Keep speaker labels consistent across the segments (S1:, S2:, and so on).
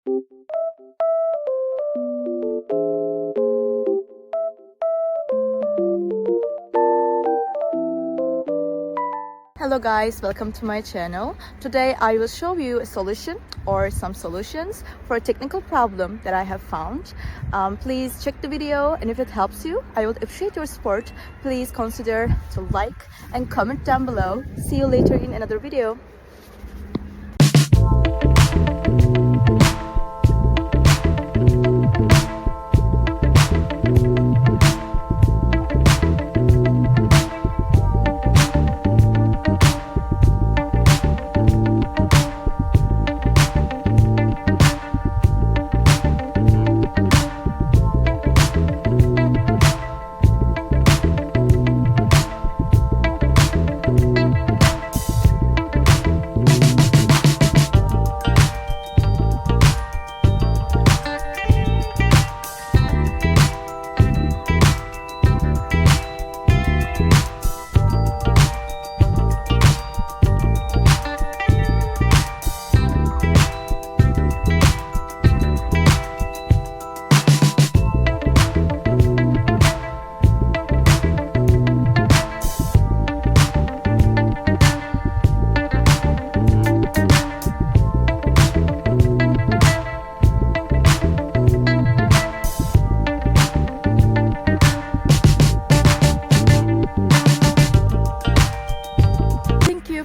S1: Hello guys, welcome to my channel. Today I will show you a solution or some solutions for a technical problem that I have found. Please check the video, and if it helps you, I would appreciate your support. Please consider to like and comment down below. See you later in another video.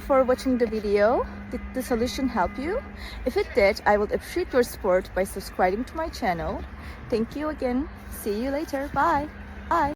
S1: For watching the video. Did the solution help you? If it did, I would appreciate your support by subscribing to my channel. Thank you again. See you later. Bye. Bye.